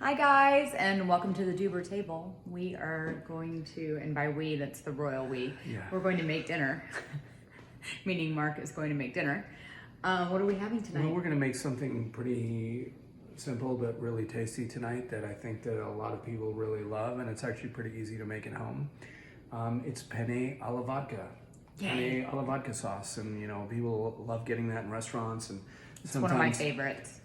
Hi guys, and welcome to the Deuber table. We are going to, and by we, that's the royal we, we're going to make dinner. Meaning Mark is going to make dinner. What are we having tonight? Well, we're going to make something pretty simple but really tasty tonight that I think that a lot of people really love, and it's actually pretty easy to make at home. It's penne alla vodka. Yay. Penne alla vodka sauce, and you know, people love getting that in restaurants, and it's one of my favorites.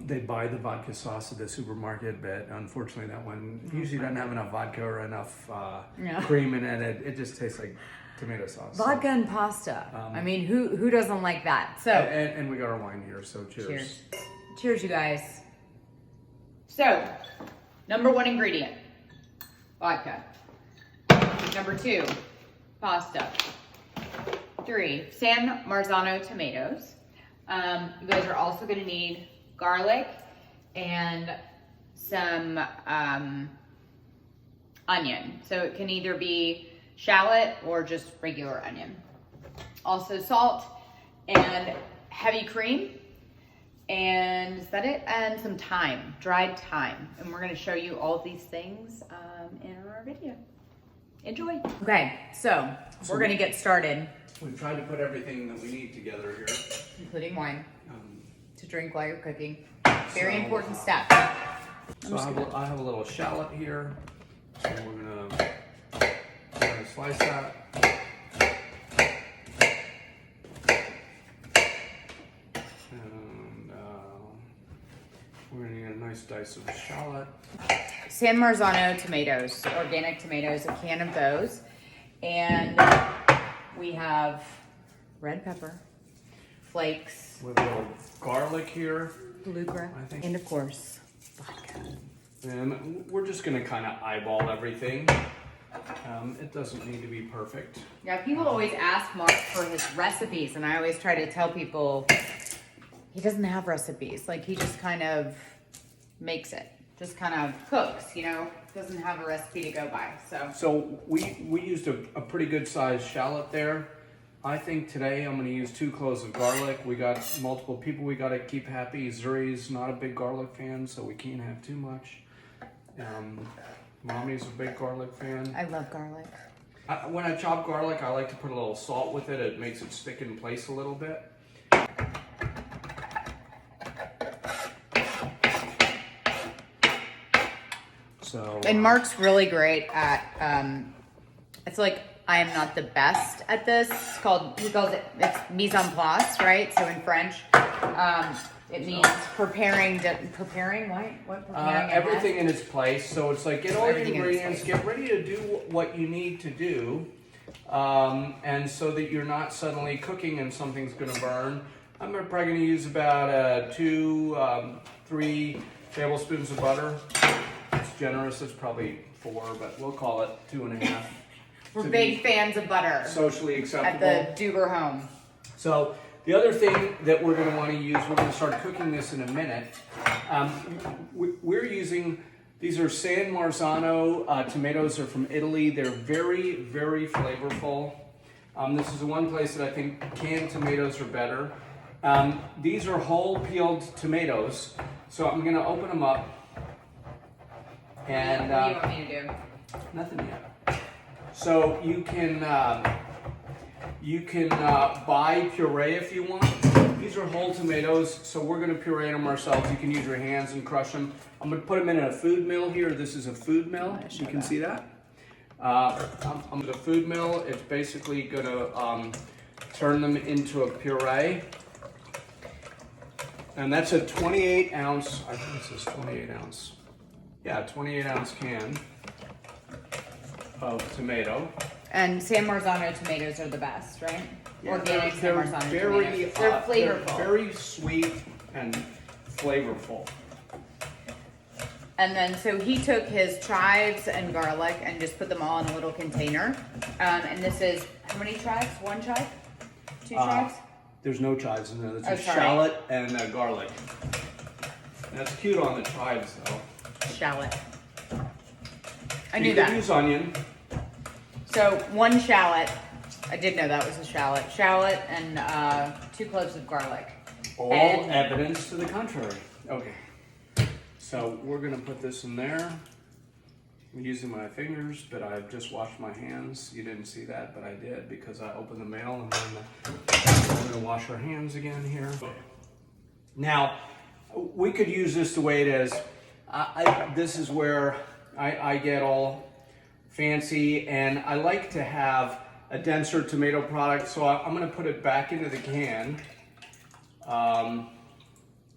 They buy the vodka sauce at the supermarket, but unfortunately that one usually doesn't have enough vodka or enough cream in it. It just tastes like tomato sauce. Vodka and pasta. I mean, who doesn't like that? So and we got our wine here, so cheers. Cheers. Cheers, you guys. So, number one ingredient, vodka. Number two, pasta. 3, San Marzano tomatoes. You guys are also going to need garlic and some onion. So it can either be shallot or just regular onion. Also salt and heavy cream. And is that it? And some thyme, dried thyme. And we're going to show you all of these things in our video. Enjoy. Okay, so we're going to get started. We've tried to put everything that we need together here. Including wine to drink while you're cooking. Very important step. So I have a little shallot here. So we're gonna slice that. And we're gonna get a nice dice of shallot. San Marzano tomatoes, organic tomatoes, a can of those. And we have red pepper, flakes, with a little garlic here, beluga, and of course, vodka. And we're just gonna kind of eyeball everything. It doesn't need to be perfect. Yeah, people always ask Mark for his recipes, and I always try to tell people he doesn't have recipes. Like, he just kind of makes it, just kind of cooks, you know, doesn't have a recipe to go by. So we used a pretty good sized shallot there. I think today I'm going to use 2 cloves of garlic. We got multiple people we got to keep happy. Zuri's not a big garlic fan, so we can't have too much. Mommy's a big garlic fan. I love garlic. When I chop garlic, I like to put a little salt with it. It makes it stick in place a little bit. So, and Mark's really great at, it's like, I am not the best at this. He calls it's mise en place, right? So in French, it means preparing what? Preparing everything in its place. So it's like, get all your ingredients, get ready to do what you need to do. And so that you're not suddenly cooking and something's gonna burn. I'm probably gonna use about 2-3 tablespoons of butter. It's generous, it's probably 4, but we'll call it 2.5. We're big fans of butter. Socially acceptable. At the Deuber home. So the other thing that we're going to want to use, we're going to start cooking this in a minute. We're using, these are San Marzano tomatoes. They're from Italy. They're very, very flavorful. This is the one place that I think canned tomatoes are better. These are whole peeled tomatoes. So I'm going to open them up. And what do you want me to do? Nothing yet. So you can buy puree if you want. These are whole tomatoes, so we're going to puree them ourselves. You can use your hands and crush them. I'm going to put them in a food mill here. This is a food mill. You can see that. I'm the food mill. It's basically going to turn them into a puree. And that's a 28 ounce. I think this is 28 ounce. Yeah, 28 ounce can of tomato. And San Marzano tomatoes are the best, right? Yeah, organic San Marzano tomatoes. They're flavorful. They're very sweet and flavorful. And then, so he took his chives and garlic and just put them all in a little container. And this is, how many chives? 1 chive? 2 chives? There's no chives in there. There's just shallot and garlic. And that's cute on the chives, though. Shallot. I knew you that. You can use onion. So 1 shallot. I did know that was a shallot. Shallot and 2 cloves of garlic. All evidence to the contrary. Okay. So we're gonna put this in there. I'm using my fingers, but I've just washed my hands. You didn't see that, but I did because I opened the mail, and then we're gonna wash our hands again here. Now, we could use this the way it is. This is where I get all fancy, and I like to have a denser tomato product, so I'm gonna put it back into the can.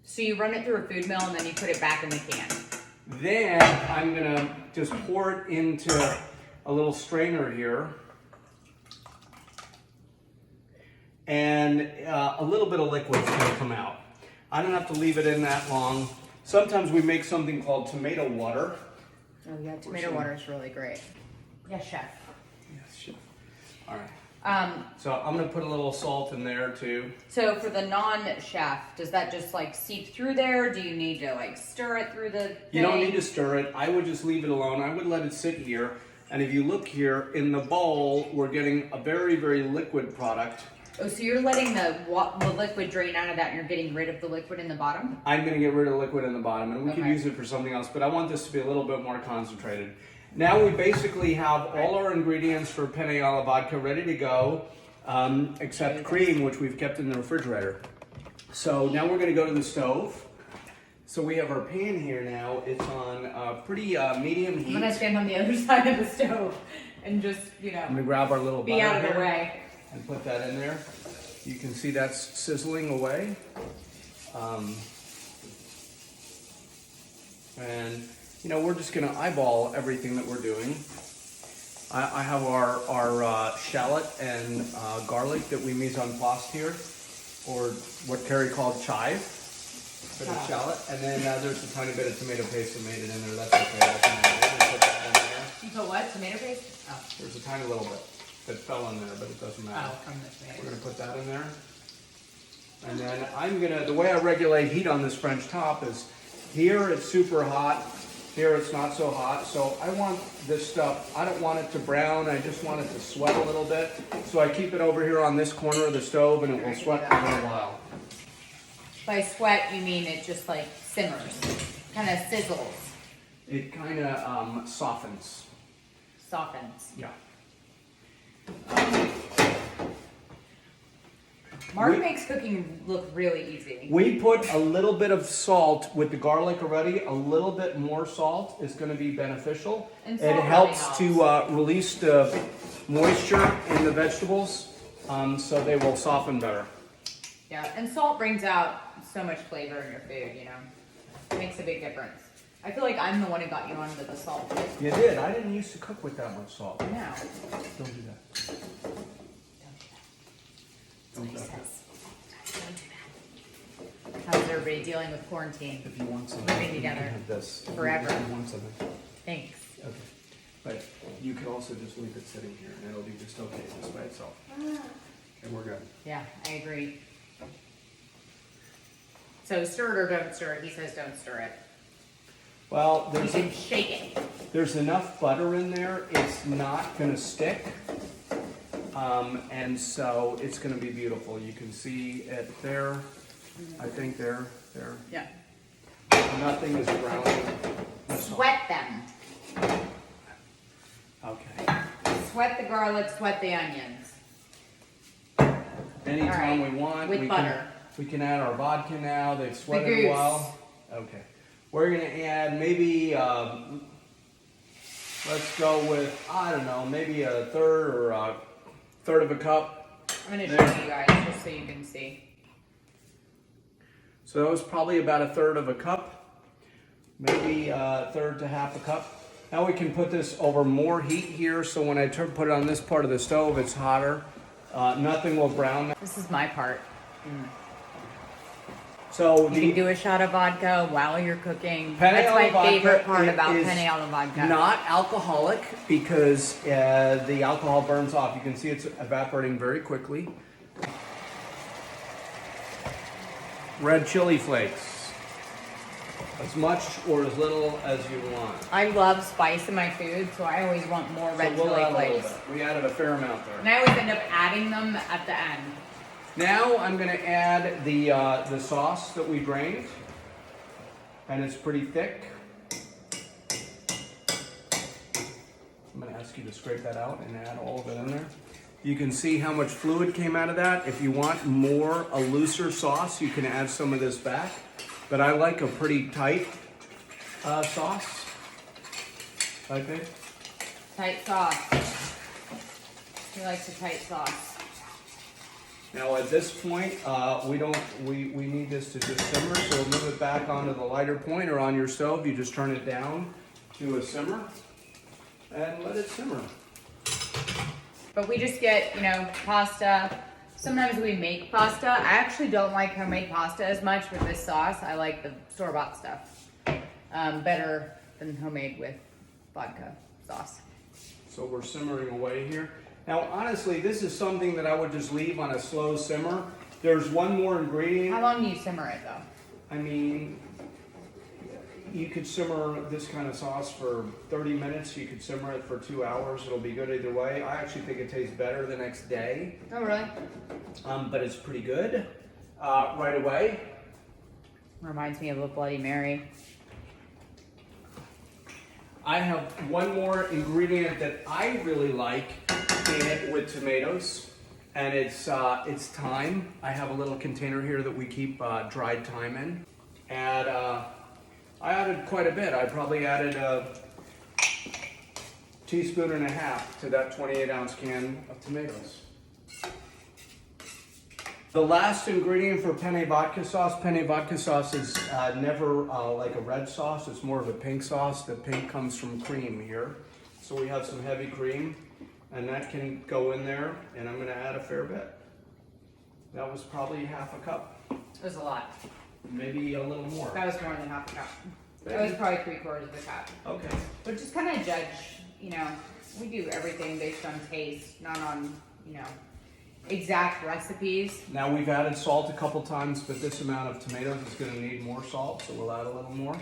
So you run it through a food mill and then you put it back in the can. Then I'm gonna just pour it into a little strainer here. And a little bit of liquid's gonna come out. I don't have to leave it in that long. Sometimes we make something called tomato water. Oh yeah, tomato water is really great. Yes, chef. Yes, chef. All right. Um, So I'm gonna put a little salt in there too. so for the non-chef, does that just like seep through there? Do you need to like stir it through the thing? You don't need to stir it. I would just leave it alone. I would let it sit here. And if you look here in the bowl, we're getting a very, very liquid product. Oh, so you're letting the liquid drain out of that and you're getting rid of the liquid in the bottom? I'm gonna get rid of the liquid in the bottom, and we could Okay. use it for something else, but I want this to be a little bit more concentrated. Now we basically have all our ingredients for penne alla vodka ready to go, except cream, which we've kept in the refrigerator. So now we're gonna go to the stove. So we have our pan here now. It's on pretty medium heat. I'm gonna stand on the other side of the stove and just, I'm gonna grab our little be butter out of the here way. and put that in there. You can see that's sizzling away. And we're just gonna eyeball everything that we're doing. I have our shallot and garlic that we mise en place here, or what Carrie called chive for the shallot. And then there's a tiny bit of tomato paste that made it in there. That's okay. That's we're gonna put that in there. You put what? Tomato paste? Oh. There's a tiny little bit that fell in there, but it doesn't matter. Oh, from the tomato. We're gonna put that in there. And then the way I regulate heat on this French top is here it's super hot, here it's not so hot. So I want this stuff, I don't want it to brown, I just want it to sweat a little bit. So I keep it over here on this corner of the stove and it will sweat for a little while. By sweat, you mean it just like simmers, kind of sizzles, It kind of softens. softens. Yeah. Mark makes cooking look really easy. We put a little bit of salt with the garlic already. A little bit more salt is going to be beneficial. And It salt really helps to release the moisture in the vegetables, so they will soften better. Yeah, and salt brings out so much flavor in your food, It makes a big difference. I feel like I'm the one who got you onto the salt. You did. I didn't used to cook with that much salt. No. Don't do that. Don't do that. That's what he says. Don't do that. How's everybody dealing with quarantine? If you want some, Living you together can have this. forever. If you want something. Thanks. Okay. But you could also just leave it sitting here, and it'll be just okay just by itself. And we're good. Yeah, I agree. So stir it or don't stir it? He says don't stir it. Well, You can shake it. there's enough butter in there, it's not gonna stick. And so it's gonna be beautiful. You can see it there, I think there. Yeah. Nothing is browning. Sweat them. Okay. Sweat the garlic, sweat the onions. Anytime All right. we want. With butter. We can add our vodka now, they've sweated a goose. while. Okay. We're gonna add maybe, let's go with, I don't know, maybe a third or a third of a cup. I'm going to There. show you guys just so you can see. So that was probably about a third of a cup, maybe a third to half a cup. Now we can put this over more heat here, so when I put it on this part of the stove, it's hotter. Nothing will brown. This is my part. So You can do a shot of vodka while you're cooking. Penne That's alla my vodka favorite part is about penne alla vodka. not alcoholic because the alcohol burns off. You can see it's evaporating very quickly. Red chili flakes. As much or as little as you want. I love spice in my food, so I always want more red So we'll chili add a little flakes. bit. We added a fair amount there. And I always end up adding them at the end. Now I'm going to add the sauce that we drained. and it's pretty thick. I'm going to ask you to scrape that out and add all of it in there. You can see how much fluid came out of that. If you want a looser sauce, you can add some of this back. But I like a pretty tight sauce. Like that. Tight sauce. He likes a tight sauce. Now at this point, we need this to just simmer, so we'll move it back onto the lighter point or on your stove. You just turn it down to a simmer and let it simmer. But we just get, pasta. Sometimes we make pasta. I actually don't like homemade pasta as much with this sauce. I like the store-bought stuff better than homemade with vodka sauce. So we're simmering away here. Now, honestly, this is something that I would just leave on a slow simmer. There's one more ingredient. How long do you simmer it, though? I mean, you could simmer this kind of sauce for 30 minutes. You could simmer it for 2 hours. It'll be good either way. I actually think it tastes better the next day. Oh, really? But it's pretty good right away. Reminds me of a Bloody Mary. I have one more ingredient that I really like in it with tomatoes, and it's thyme. I have a little container here that we keep dried thyme in, and I added quite a bit. I probably added a teaspoon and a half to that 28-ounce can of tomatoes. The last ingredient for penne vodka sauce is never like a red sauce. It's more of a pink sauce. The pink comes from cream here. So we have some heavy cream, and that can go in there, and I'm gonna add a fair bit. That was probably half a cup. It was a lot. Maybe a little more. That was more than half a cup. That was probably 3/4 of a cup. Okay. But just kind of judge, we do everything based on taste, not on, exact recipes. Now we've added salt a couple times, but this amount of tomatoes is gonna need more salt, so we'll add a little more.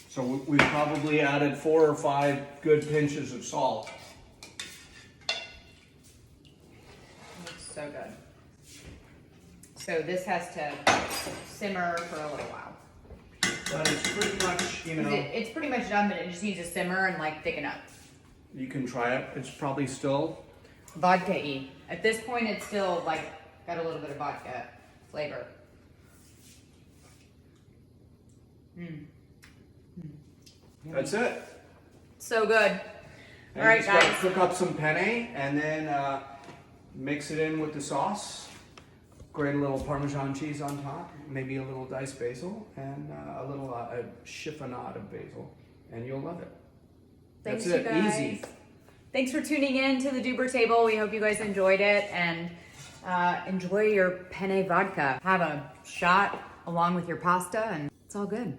So we've probably added 4 or 5 good pinches of salt. Looks so good. So this has to simmer for a little while. But it's pretty much, It's pretty much done, but it just needs to simmer and thicken up. you can try it. It's probably still Vodka-y. At this point, it's still got a little bit of vodka flavor. That's it. So good. And All right, you just gotta guys. cook up some penne and then mix it in with the sauce. Grate a little Parmesan cheese on top, maybe a little diced basil, and a little chiffonade of basil, and you'll love it. Thanks, That's you it. guys. Easy. Thanks for tuning in to the Deuber table. We hope you guys enjoyed it, and enjoy your penne vodka. Have a shot along with your pasta, and it's all good.